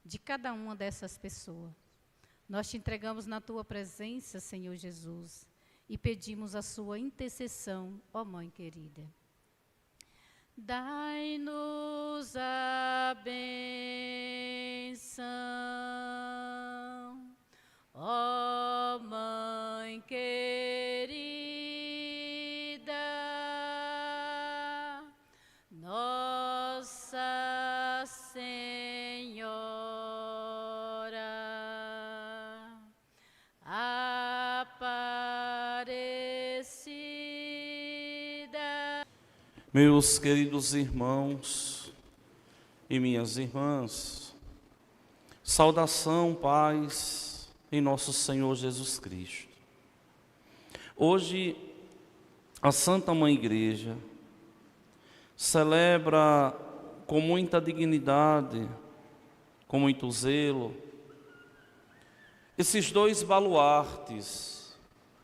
de cada uma dessas pessoas. Nós te entregamos na tua presença, Senhor Jesus, e pedimos a sua intercessão, ó Mãe querida. Dai-nos a bênção, ó Mãe querida, Nossa Senhora Aparecida. Meus queridos irmãos e minhas irmãs, saudação, paz em nosso Senhor Jesus Cristo. Hoje, a Santa Mãe Igreja celebra com muita dignidade, com muito zelo, esses dois baluartes,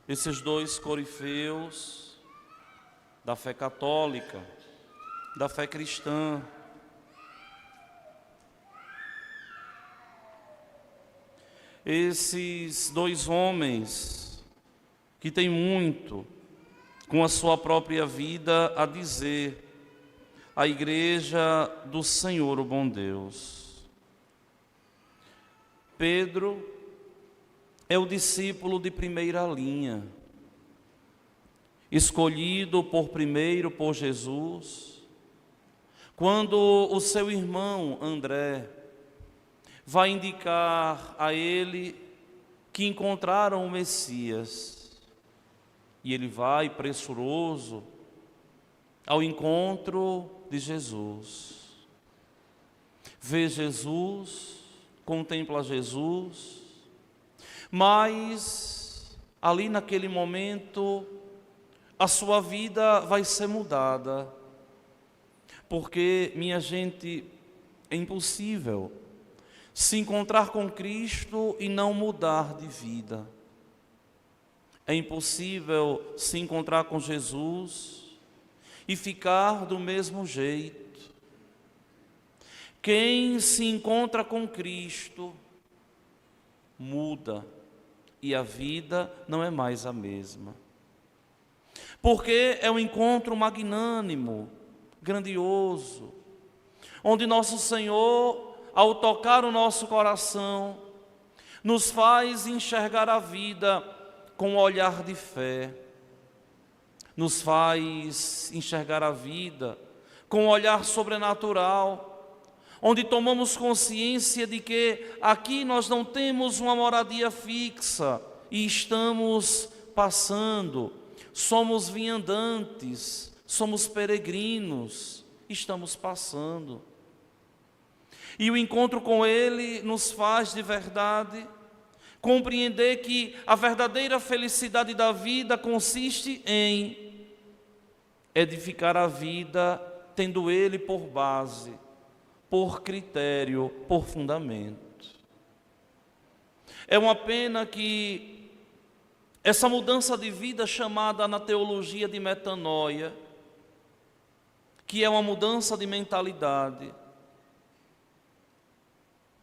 esses dois corifeus da fé católica, da fé cristã. Esses dois homens que têm muito com a sua própria vida a dizer à Igreja do Senhor, o bom Deus. Pedro é o discípulo de primeira linha, escolhido primeiro por Jesus, quando o seu irmão André vai indicar a ele que encontraram o Messias, e ele vai pressuroso ao encontro de Jesus. Vê Jesus, contempla Jesus, mas ali naquele momento a sua vida vai ser mudada, porque, minha gente, é impossível se encontrar com Cristo e não mudar de vida. É impossível se encontrar com Jesus e ficar do mesmo jeito. Quem se encontra com Cristo muda e a vida não é mais a mesma. Porque é um encontro magnânimo, grandioso, onde nosso Senhor, ao tocar o nosso coração, nos faz enxergar a vida com um olhar de fé, nos faz enxergar a vida com um olhar sobrenatural, onde tomamos consciência de que aqui nós não temos uma moradia fixa e estamos passando. Somos viandantes, somos peregrinos, estamos passando. E o encontro com Ele nos faz de verdade compreender que a verdadeira felicidade da vida consiste em edificar a vida tendo Ele por base, por critério, por fundamento. É uma pena que essa mudança de vida chamada na teologia de metanoia, que é uma mudança de mentalidade,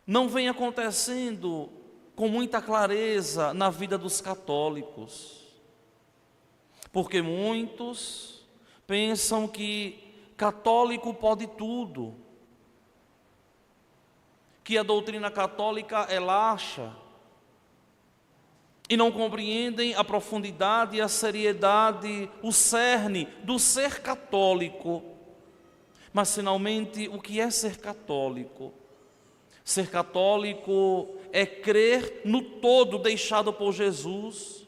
não vem acontecendo com muita clareza na vida dos católicos, porque muitos pensam que católico pode tudo, que a doutrina católica é laxa, e não compreendem a profundidade e a seriedade, o cerne do ser católico. Mas, finalmente, o que é ser católico? Ser católico é crer no todo deixado por Jesus,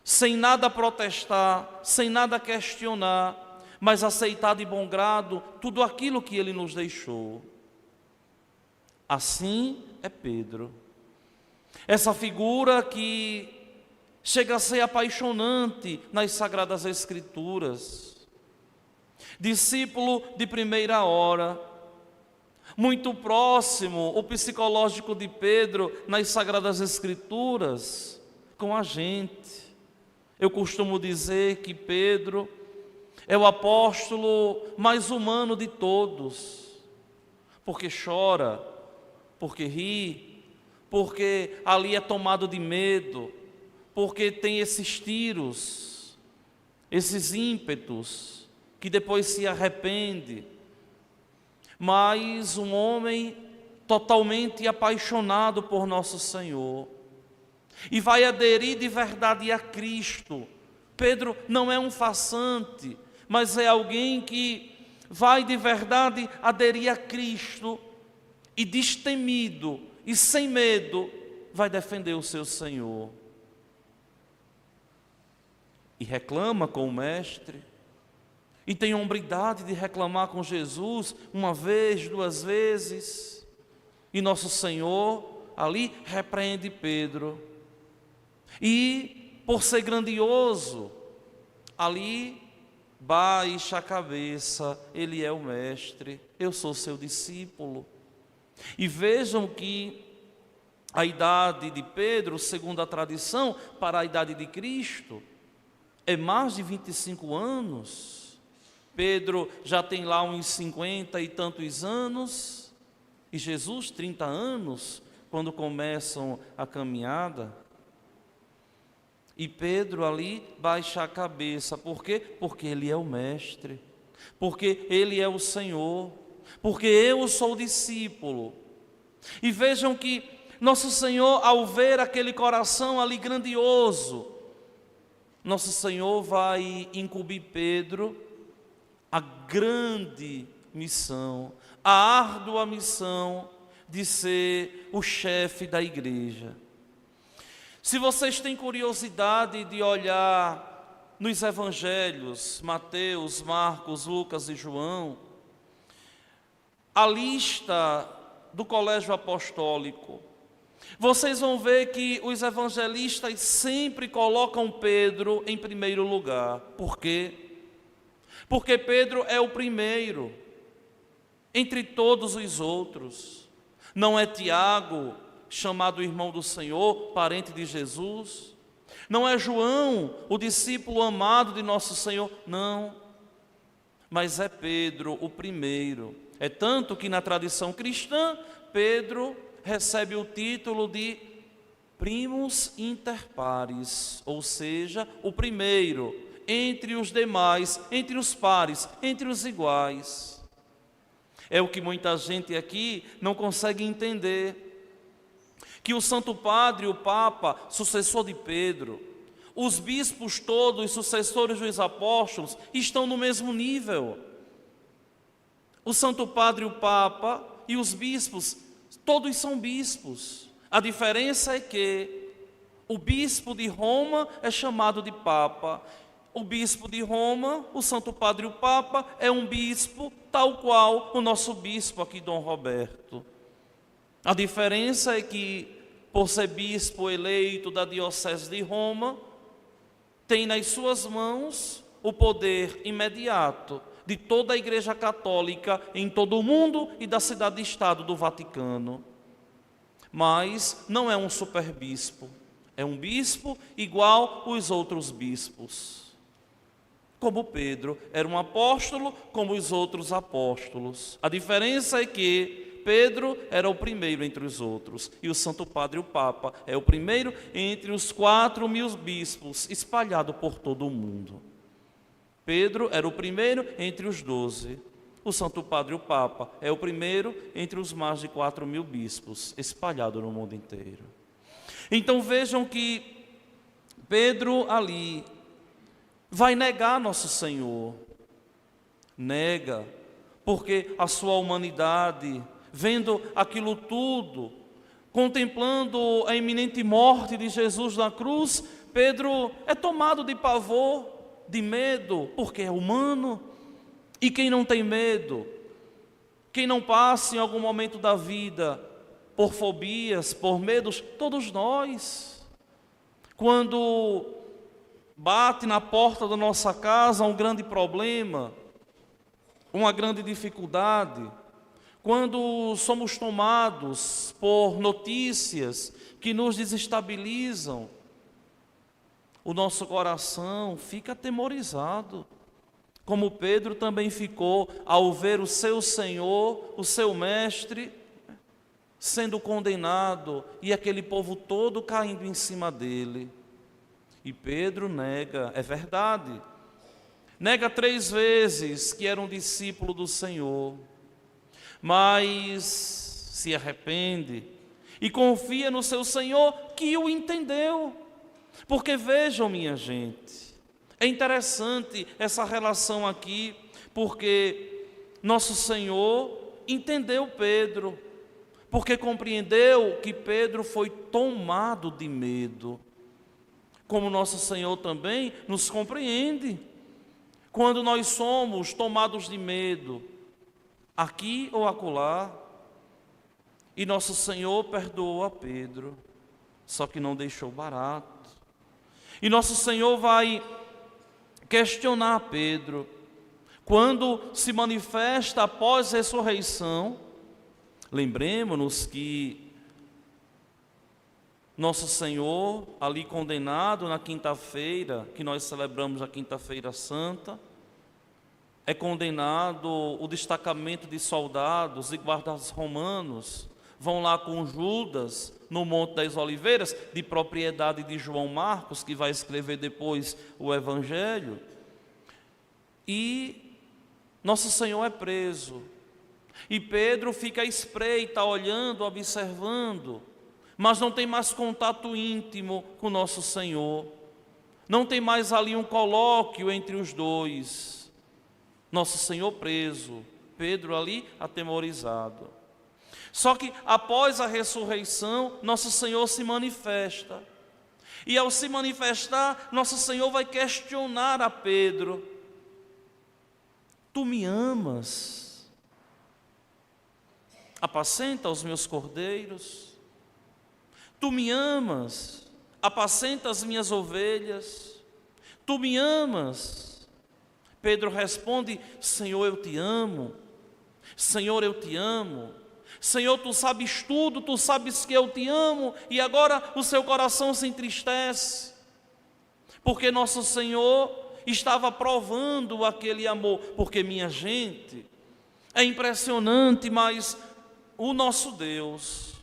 sem nada protestar, sem nada questionar, mas aceitar de bom grado tudo aquilo que Ele nos deixou. Assim é Pedro. Essa figura que chega a ser apaixonante nas Sagradas Escrituras. Discípulo de primeira hora, muito próximo o psicológico de Pedro nas Sagradas Escrituras com a gente. Eu costumo dizer que Pedro é o apóstolo mais humano de todos, porque chora, porque ri, porque ali é tomado de medo, porque tem esses tiros, esses ímpetos, que depois se arrepende. Mas um homem totalmente apaixonado por nosso Senhor e vai aderir de verdade a Cristo. Pedro não é um farsante, mas é alguém que vai de verdade aderir a Cristo e destemido e sem medo vai defender o seu Senhor. E reclama com o Mestre, e tem hombridade de reclamar com Jesus uma vez, duas vezes. E nosso Senhor ali repreende Pedro. E por ser grandioso, ali baixa a cabeça, ele é o Mestre, eu sou seu discípulo. E vejam que a idade de Pedro, segundo a tradição, para a idade de Cristo, é mais de 25 anos. Pedro já tem lá uns 50 e tantos anos, e Jesus 30 anos, quando começam a caminhada. E Pedro ali baixa a cabeça, por quê? Porque ele é o Mestre, porque ele é o Senhor, porque eu sou o discípulo. E vejam que nosso Senhor, ao ver aquele coração ali grandioso, nosso Senhor vai incumbir Pedro a grande missão, a árdua missão de ser o chefe da igreja. Se vocês têm curiosidade de olhar nos evangelhos, Mateus, Marcos, Lucas e João, a lista do colégio apostólico, vocês vão ver que os evangelistas sempre colocam Pedro em primeiro lugar. Por quê? Porque Pedro é o primeiro entre todos os outros. Não é Tiago, chamado irmão do Senhor, parente de Jesus. Não é João, o discípulo amado de nosso Senhor. Não. Mas é Pedro o primeiro. É tanto que na tradição cristã, Pedro recebe o título de primus inter pares, ou seja, o primeiro entre os demais, entre os pares, entre os iguais. É o que muita gente aqui não consegue entender, que o Santo Padre, o Papa, sucessor de Pedro, os bispos todos, sucessores dos apóstolos, estão no mesmo nível. O Santo Padre, o Papa e os bispos, todos são bispos. A diferença é que o bispo de Roma é chamado de Papa. O bispo de Roma, o Santo Padre, o Papa, é um bispo tal qual o nosso bispo aqui, Dom Roberto. A diferença é que, por ser bispo eleito da Diocese de Roma, tem nas suas mãos o poder imediato de toda a Igreja Católica em todo o mundo e da cidade-estado do Vaticano. Mas não é um superbispo, é um bispo igual os outros bispos. Como Pedro era um apóstolo, como os outros apóstolos. A diferença é que Pedro era o primeiro entre os outros, e o Santo Padre, o Papa, é o primeiro entre os 4.000 bispos espalhados por todo o mundo. Pedro era o primeiro entre os 12. O Santo Padre, o Papa, é o primeiro entre os mais de 4.000 bispos espalhados no mundo inteiro. Então vejam que Pedro ali vai negar nosso Senhor. Nega, porque a sua humanidade, vendo aquilo tudo, contemplando a iminente morte de Jesus na cruz, Pedro é tomado de pavor, de medo, porque é humano. E quem não tem medo, quem não passa em algum momento da vida por fobias, por medos, todos nós. Quando bate na porta da nossa casa um grande problema, uma grande dificuldade, quando somos tomados por notícias que nos desestabilizam, o nosso coração fica atemorizado. como Pedro também ficou ao ver o seu Senhor, o seu mestre, sendo condenado e aquele povo todo caindo em cima dele. E Pedro nega, é verdade, nega 3 vezes que era um discípulo do Senhor, mas se arrepende e confia no seu Senhor que o entendeu. Porque vejam, minha gente, é interessante essa relação aqui, porque nosso Senhor entendeu Pedro, porque compreendeu que Pedro foi tomado de medo, como nosso Senhor também nos compreende, quando nós somos tomados de medo, aqui ou acolá, e nosso Senhor perdoou a Pedro, só que não deixou barato, e nosso Senhor vai questionar Pedro, quando se manifesta após a ressurreição. Lembremos-nos que nosso Senhor, ali condenado na quinta-feira, que nós celebramos a quinta-feira santa, é condenado, o destacamento de soldados e guardas romanos vão lá com Judas no Monte das Oliveiras, de propriedade de João Marcos, que vai escrever depois o Evangelho, e nosso Senhor é preso. E Pedro fica à espreita, olhando, observando, mas não tem mais contato íntimo com nosso Senhor. Não tem mais ali um colóquio entre os dois. Nosso Senhor preso, Pedro ali atemorizado. Só que após a ressurreição, nosso Senhor se manifesta. E ao se manifestar, nosso Senhor vai questionar a Pedro: tu me amas? Apacenta os meus cordeiros? Tu me amas? Apacenta as minhas ovelhas? Tu me amas? Pedro responde: Senhor, eu te amo. Senhor, eu te amo. Senhor, tu sabes tudo, tu sabes que eu te amo. E agora o seu coração se entristece, porque nosso Senhor estava provando aquele amor. Porque, minha gente, é impressionante, mas o nosso Deus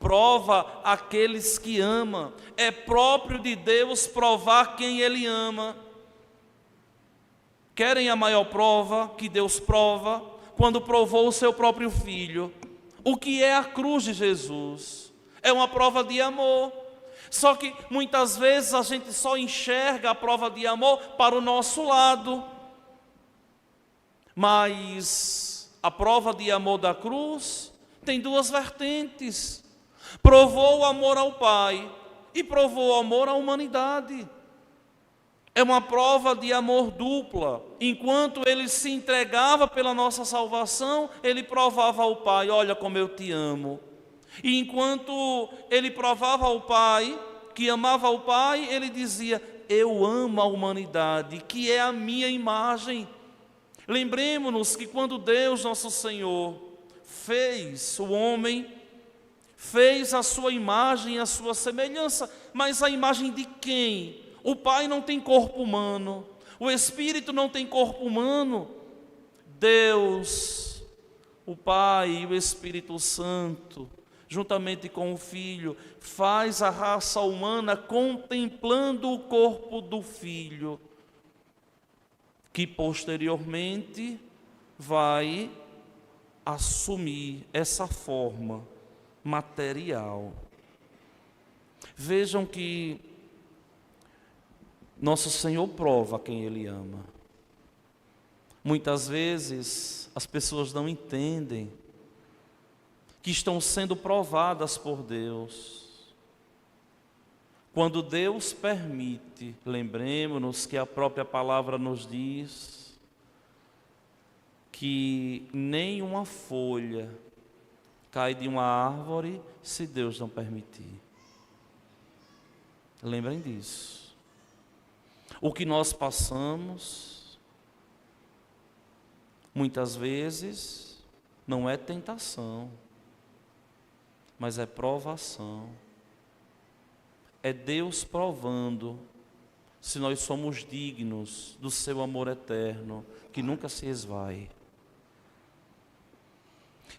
prova aqueles que ama. É próprio de Deus provar quem Ele ama. Querem a maior prova que Deus prova? Quando provou o seu próprio Filho. O que é a cruz de Jesus? É uma prova de amor. Só que muitas vezes a gente só enxerga a prova de amor para o nosso lado. Mas a prova de amor da cruz tem 2 vertentes. Provou o amor ao Pai e provou o amor à humanidade. É uma prova de amor dupla. Enquanto Ele se entregava pela nossa salvação, Ele provava ao Pai: olha como eu te amo. E enquanto Ele provava ao Pai, que amava o Pai, Ele dizia: eu amo a humanidade, que é a minha imagem. Lembremos-nos que quando Deus, nosso Senhor, fez o homem, fez a sua imagem, a sua semelhança, mas a imagem de quem? O Pai não tem corpo humano, o Espírito não tem corpo humano. Deus, o Pai e o Espírito Santo, juntamente com o Filho, faz a raça humana contemplando o corpo do Filho, que posteriormente vai assumir essa forma material. Vejam que nosso Senhor prova quem Ele ama. Muitas vezes as pessoas não entendem que estão sendo provadas por Deus. Quando Deus permite, lembremos-nos que a própria palavra nos diz que nenhuma folha cai de uma árvore se Deus não permitir. Lembrem disso. O que nós passamos, muitas vezes, não é tentação, mas é provação. É Deus provando se nós somos dignos do seu amor eterno, que nunca se esvai.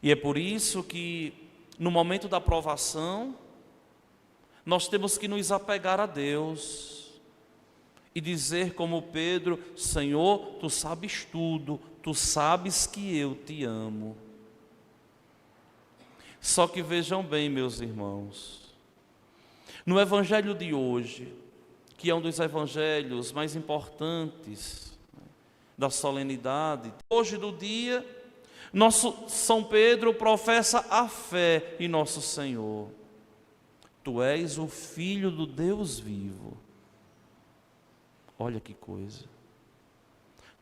E é por isso que, no momento da provação, nós temos que nos apegar a Deus e dizer como Pedro: Senhor, Tu sabes tudo, Tu sabes que eu te amo. Só que vejam bem, meus irmãos, no evangelho de hoje, que é um dos evangelhos mais importantes da solenidade, hoje do dia, nosso São Pedro professa a fé em nosso Senhor. Tu és o Filho do Deus vivo. Olha que coisa.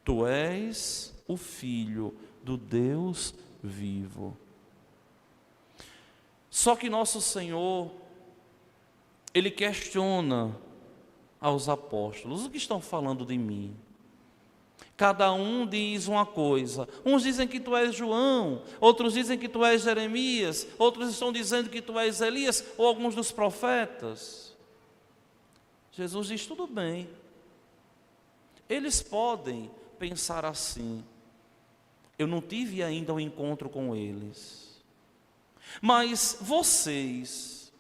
Tu és o Filho do Deus vivo. Só que nosso Senhor, Ele questiona aos apóstolos: o que estão falando de mim? Cada um diz uma coisa. Uns dizem que tu és João, outros dizem que tu és Jeremias, outros estão dizendo que tu és Elias, ou alguns dos profetas. Jesus diz: tudo bem. Eles podem pensar assim. Eu não tive ainda um encontro com eles. Mas vocês,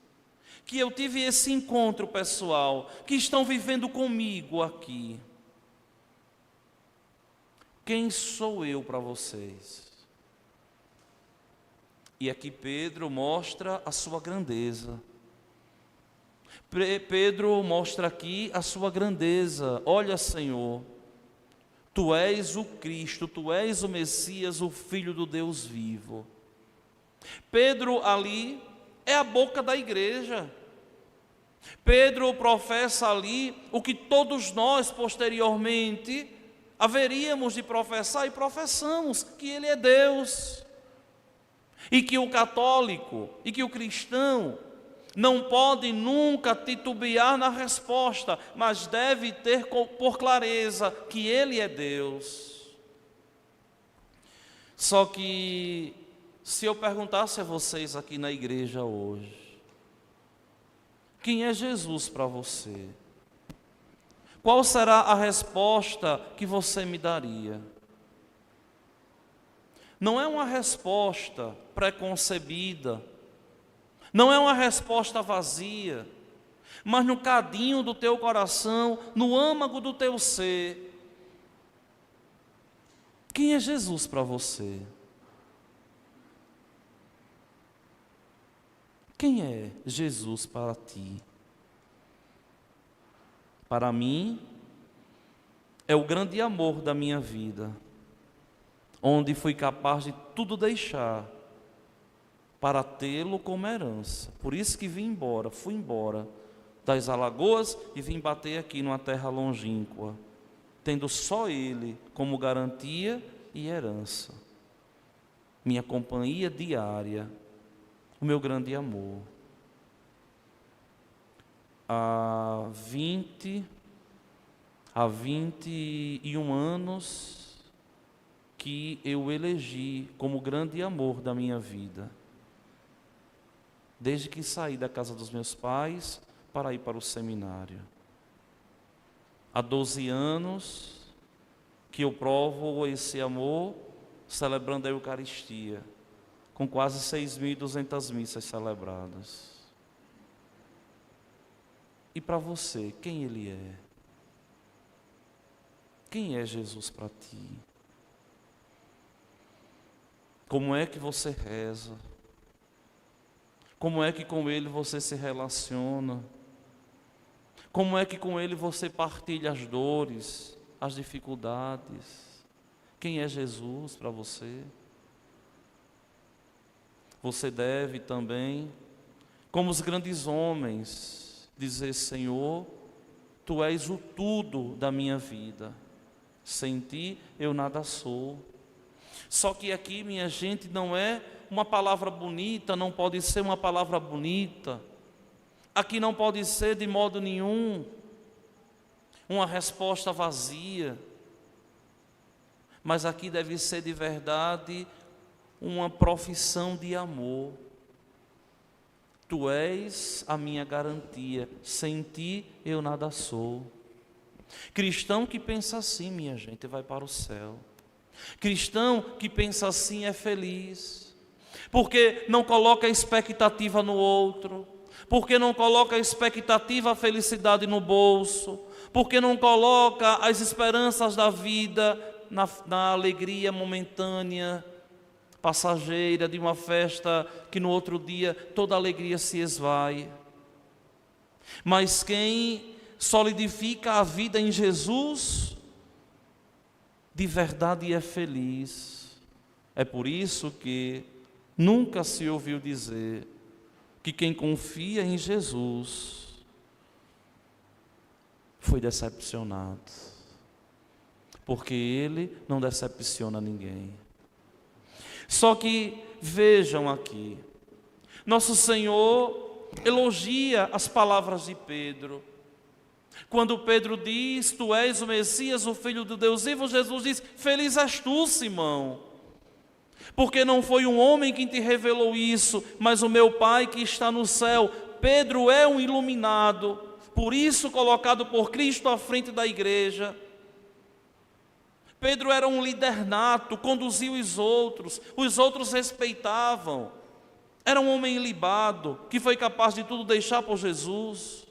que eu tive esse encontro pessoal, que estão vivendo comigo aqui, quem sou eu para vocês? E aqui Pedro mostra a sua grandeza. Pedro mostra aqui a sua grandeza. Olha, Senhor, Tu és o Cristo, Tu és o Messias, o Filho do Deus vivo. Pedro ali é a boca da igreja. Pedro professa ali o que todos nós posteriormente haveríamos de professar e professamos, que Ele é Deus. E que o católico e que o cristão não pode nunca titubear na resposta, mas deve ter por clareza que Ele é Deus. Só que, se eu perguntasse a vocês aqui na igreja hoje, quem é Jesus para você? Qual será a resposta que você me daria? Não é uma resposta preconcebida, não é uma resposta vazia, mas no cadinho do teu coração, no âmago do teu ser. Quem é Jesus para você? Quem é Jesus para ti? Para mim, é o grande amor da minha vida, onde fui capaz de tudo deixar para tê-lo como herança. Por isso que fui embora das Alagoas e vim bater aqui numa terra longínqua, tendo só Ele como garantia e herança, minha companhia diária, o meu grande amor. Há 21 anos que eu elegi como grande amor da minha vida, desde que saí da casa dos meus pais para ir para o seminário. Há 12 anos que eu provo esse amor celebrando a Eucaristia, com quase 6.200 missas celebradas. E para você, quem Ele é? Quem é Jesus para ti? Como é que você reza? Como é que com Ele você se relaciona? Como é que com Ele você partilha as dores, as dificuldades? Quem é Jesus para você? Você deve também, como os grandes homens, dizer: Senhor, Tu és o tudo da minha vida. Sem Ti eu nada sou. Só que aqui, minha gente, não é uma palavra bonita, não pode ser uma palavra bonita. Aqui não pode ser de modo nenhum uma resposta vazia. Mas aqui deve ser de verdade uma profissão de amor. Tu és a minha garantia, sem Ti eu nada sou. Cristão que pensa assim, minha gente, vai para o céu. Cristão que pensa assim é feliz, porque não coloca expectativa no outro, porque não coloca expectativa, a felicidade no bolso, porque não coloca as esperanças da vida na alegria momentânea, passageira de uma festa que no outro dia toda a alegria se esvai. Mas quem solidifica a vida em Jesus, de verdade é feliz. É por isso que nunca se ouviu dizer que quem confia em Jesus foi decepcionado, porque Ele não decepciona ninguém. Só que vejam aqui, nosso Senhor elogia as palavras de Pedro. Quando Pedro diz, tu és o Messias, o Filho do Deus vivo, Jesus diz, feliz és tu, Simão, porque não foi um homem que te revelou isso, mas o meu Pai que está no céu. Pedro é um iluminado, por isso colocado por Cristo à frente da igreja. Pedro era um líder nato, conduzia os outros respeitavam. Era um homem ilibado, que foi capaz de tudo deixar por Jesus.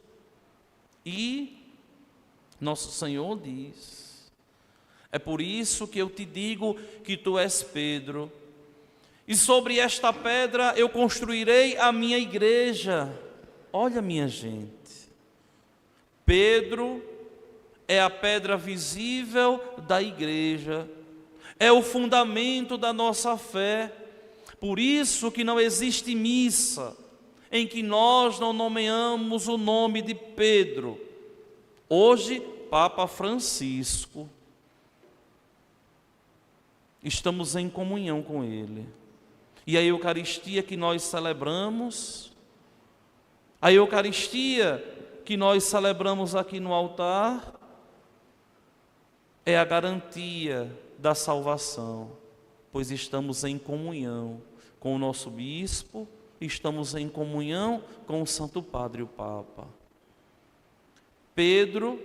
E nosso Senhor diz, é por isso que eu te digo que tu és Pedro, e sobre esta pedra eu construirei a minha igreja. Olha, minha gente, Pedro é a pedra visível da igreja, é o fundamento da nossa fé. Por isso que não existe missa em que nós não nomeamos o nome de Pedro. Hoje, Papa Francisco, estamos em comunhão com ele. E a Eucaristia que nós celebramos, a Eucaristia que nós celebramos aqui no altar, é a garantia da salvação, pois estamos em comunhão com o nosso bispo, estamos em comunhão com o Santo Padre, o Papa. Pedro,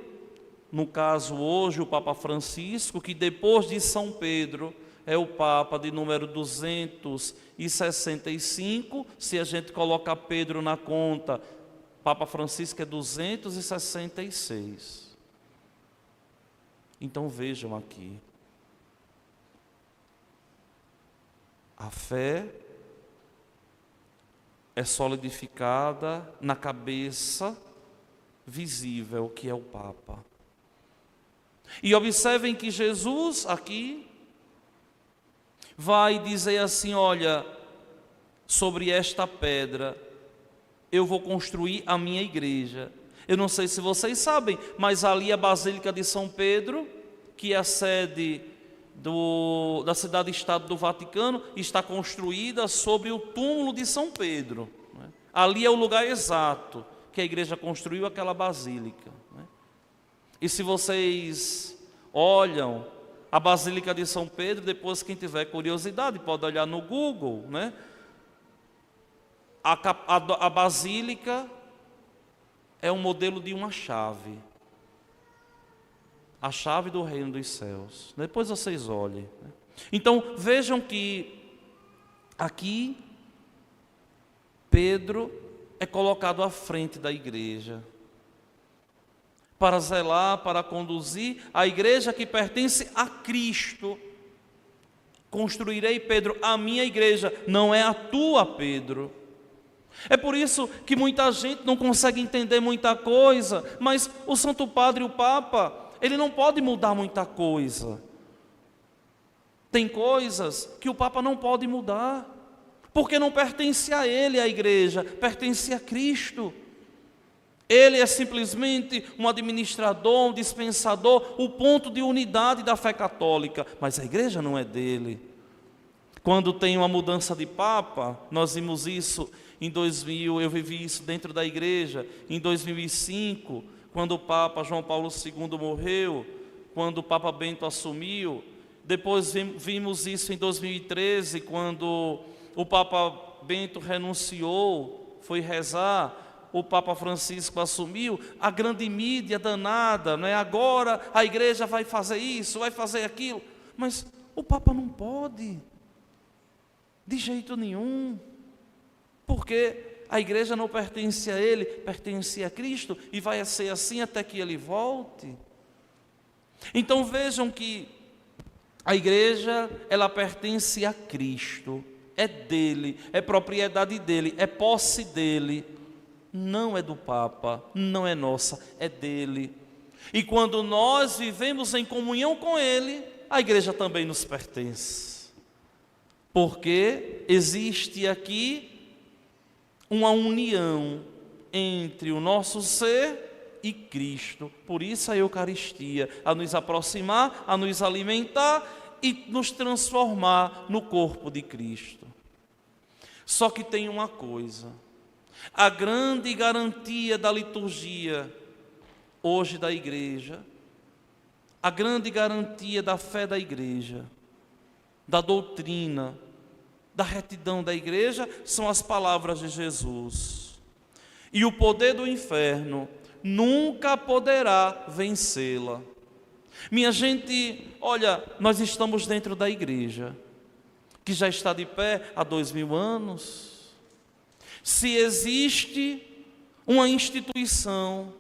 no caso hoje o Papa Francisco, que depois de São Pedro é o Papa de número 265, se a gente colocar Pedro na conta, Papa Francisco é 266. Então vejam aqui, a fé é solidificada na cabeça visível que é o Papa. E observem que Jesus aqui vai dizer assim, olha, sobre esta pedra eu vou construir a minha igreja. Eu não sei se vocês sabem, mas ali a Basílica de São Pedro, que é a sede da cidade-estado do Vaticano, está construída sobre o túmulo de São Pedro. Né? Ali é o lugar exato que a igreja construiu aquela basílica. Né? E se vocês olham a Basílica de São Pedro, depois quem tiver curiosidade pode olhar no Google, né? A basílica é um modelo de uma chave. A chave do reino dos céus. Depois vocês olhem. Então vejam que aqui Pedro é colocado à frente da igreja para zelar, para conduzir a igreja que pertence a Cristo. Construirei, Pedro, a minha igreja, não é a tua, Pedro. É por isso que muita gente não consegue entender muita coisa, mas o Santo Padre, o Papa, ele não pode mudar muita coisa. Tem coisas que o Papa não pode mudar, porque não pertence a ele, a igreja, pertence a Cristo. Ele é simplesmente um administrador, um dispensador, o ponto de unidade da fé católica, mas a igreja não é dele. Quando tem uma mudança de Papa, nós vimos isso em 2000, eu vivi isso dentro da igreja, em 2005, quando o Papa João Paulo II morreu, quando o Papa Bento assumiu. Depois vimos isso em 2013, quando o Papa Bento renunciou, foi rezar. o Papa Francisco assumiu, a grande mídia danada, não é? Agora a igreja vai fazer isso, vai fazer aquilo, mas o Papa não pode, de jeito nenhum, porque a igreja não pertence a ele, pertence a Cristo, e vai ser assim até que ele volte. Então vejam que a igreja, ela pertence a Cristo, é dele, é propriedade dele, é posse dele, não é do Papa, não é nossa, é dele. E quando nós vivemos em comunhão com ele, a igreja também nos pertence, porque existe aqui uma união entre o nosso ser e Cristo. Por isso a Eucaristia, a nos aproximar, a nos alimentar e nos transformar no corpo de Cristo. Só que tem uma coisa, a grande garantia da liturgia hoje da igreja, a grande garantia da fé da igreja, da doutrina, da retidão da igreja, são as palavras de Jesus. E o poder do inferno nunca poderá vencê-la. Minha gente, olha, nós estamos dentro da igreja, que já está de pé há 2000 anos. Se existe uma instituição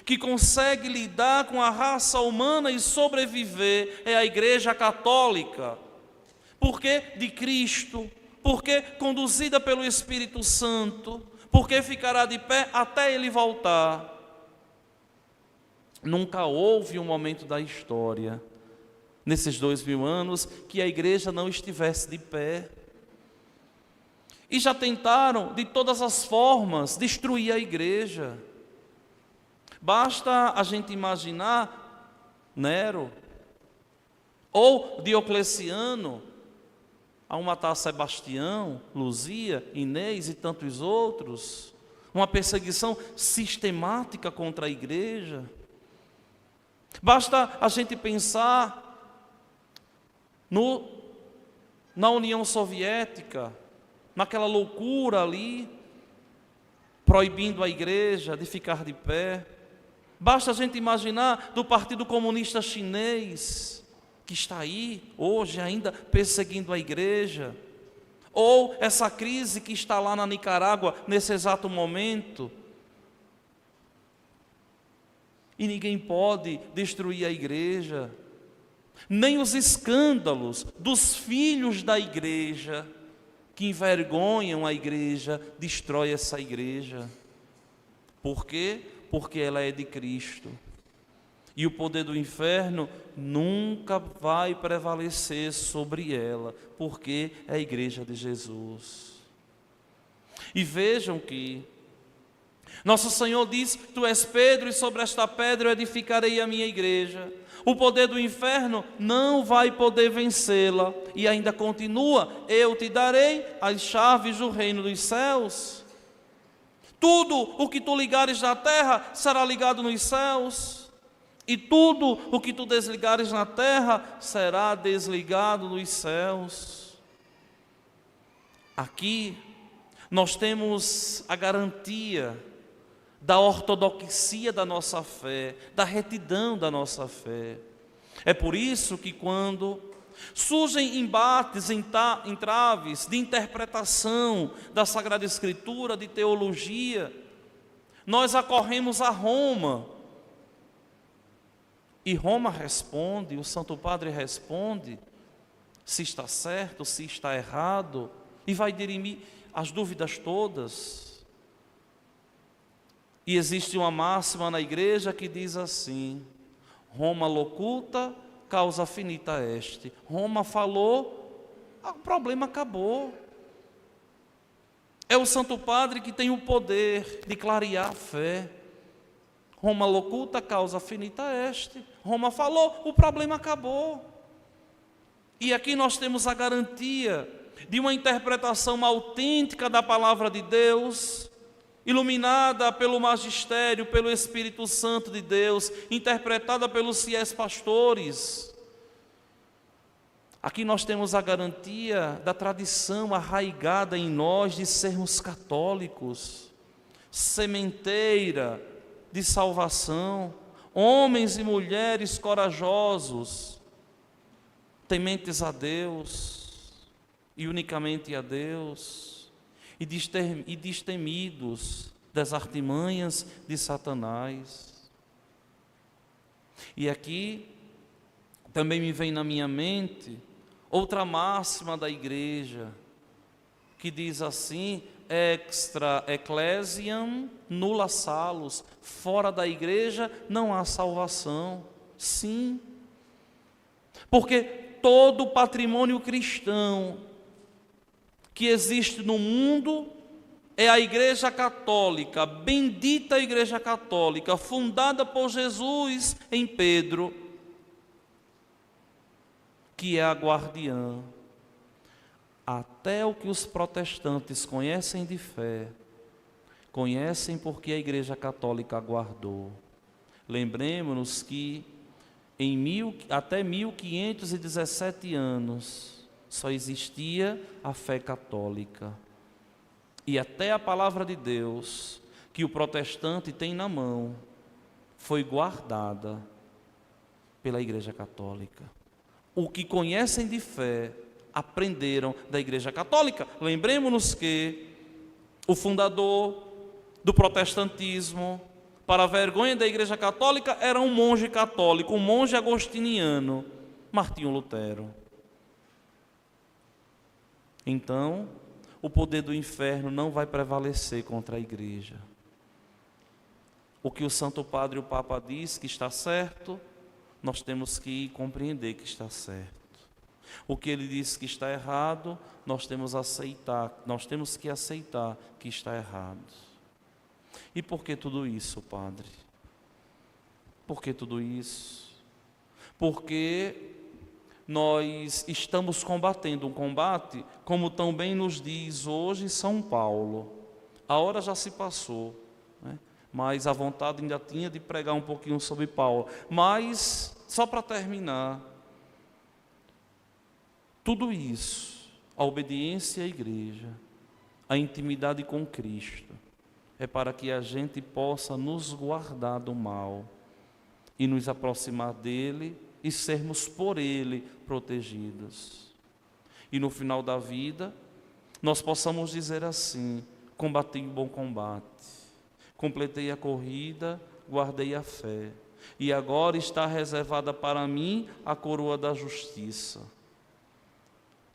que consegue lidar com a raça humana e sobreviver, é a Igreja Católica. Porque de Cristo, porque conduzida pelo Espírito Santo, porque ficará de pé até ele voltar. Nunca houve um momento da história, nesses 2000 anos, que a igreja não estivesse de pé. E já tentaram, de todas as formas, destruir a igreja. Basta a gente imaginar Nero, ou Diocleciano, ao matar Sebastião, Luzia, Inês e tantos outros, uma perseguição sistemática contra a igreja. Basta a gente pensar na União Soviética, naquela loucura ali, proibindo a igreja de ficar de pé. Basta a gente imaginar do Partido Comunista Chinês, que está aí hoje ainda perseguindo a igreja, ou essa crise que está lá na Nicarágua nesse exato momento. E ninguém pode destruir a igreja, nem os escândalos dos filhos da igreja, que envergonham a igreja, destrói essa igreja. Por quê? Porque ela é de Cristo. E o poder do inferno nunca vai prevalecer sobre ela, porque é a igreja de Jesus. E vejam que nosso Senhor diz: Tu és Pedro, e sobre esta pedra eu edificarei a minha igreja. O poder do inferno não vai poder vencê-la. E ainda continua: eu te darei as chaves do reino dos céus. Tudo o que tu ligares na terra será ligado nos céus, e tudo o que tu desligares na terra será desligado nos céus. Aqui nós temos a garantia da ortodoxia da nossa fé, da retidão da nossa fé. É por isso que quando surgem embates, entraves de interpretação da Sagrada Escritura, de teologia, nós acorremos a Roma. E Roma responde, o Santo Padre responde, se está certo, se está errado, e vai dirimir as dúvidas todas. E existe uma máxima na igreja que diz assim: Roma locuta, causa finita est. Roma falou, o problema acabou. É o Santo Padre que tem o poder de clarear a fé. Roma locuta, causa finita est. Roma falou, o problema acabou. E aqui nós temos a garantia de uma interpretação autêntica da palavra de Deus, iluminada pelo magistério, pelo Espírito Santo de Deus, interpretada pelos fiéis pastores. Aqui nós temos a garantia da tradição arraigada em nós de sermos católicos. sementeira de salvação, homens e mulheres corajosos, tementes a Deus e unicamente a Deus, e destemidos das artimanhas de Satanás. E aqui também me vem na minha mente outra máxima da igreja, que diz assim: extra ecclesiam nulla salus, fora da igreja não há salvação. Sim, porque todo o patrimônio cristão que existe no mundo é a Igreja Católica, bendita Igreja Católica, fundada por Jesus em Pedro, que é a guardiã. Até o que os protestantes conhecem de fé, conhecem porque a Igreja Católica guardou. Lembremos-nos que até 1517 anos só existia a fé católica. E até a palavra de Deus, que o protestante tem na mão, foi guardada pela Igreja Católica. O que conhecem de fé, aprenderam da Igreja Católica. Lembremos-nos que o fundador do protestantismo, para a vergonha da Igreja Católica, era um monge católico, um monge agostiniano, Martinho Lutero. Então, o poder do inferno não vai prevalecer contra a igreja. O que o Santo Padre e o Papa diz que está certo, nós temos que compreender que está certo. O que ele diz que está errado, nós temos que aceitar que está errado. E por que tudo isso, Padre? Por que tudo isso? Porque nós estamos combatendo um combate, como também nos diz hoje São Paulo. A hora já se passou, né? Mas a vontade ainda tinha de pregar um pouquinho sobre Paulo. Mas, só para terminar, tudo isso, a obediência à igreja, a intimidade com Cristo, é para que a gente possa nos guardar do mal e nos aproximar dele e sermos por ele protegidos. E no final da vida, nós possamos dizer assim: combati o bom combate, completei a corrida, guardei a fé, e agora está reservada para mim a coroa da justiça,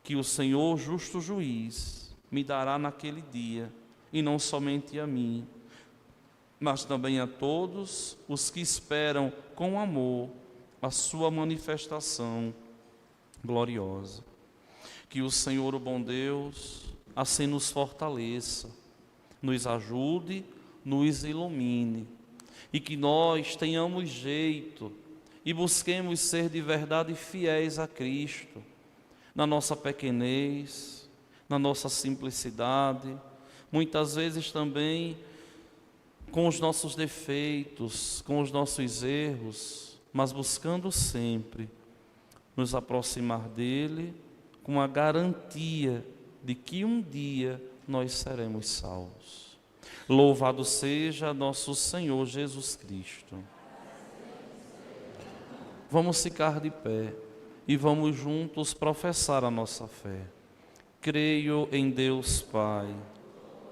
que o Senhor, justo juiz, me dará naquele dia, e não somente a mim, mas também a todos os que esperam com amor a sua manifestação gloriosa. Que o Senhor, o bom Deus, assim nos fortaleça, nos ajude, nos ilumine, e que nós tenhamos jeito e busquemos ser de verdade fiéis a Cristo, na nossa pequenez, na nossa simplicidade, muitas vezes também com os nossos defeitos, com os nossos erros, mas buscando sempre nos aproximar dele com a garantia de que um dia nós seremos salvos. Louvado seja nosso Senhor Jesus Cristo. Vamos ficar de pé e vamos juntos professar a nossa fé. Creio em Deus Pai,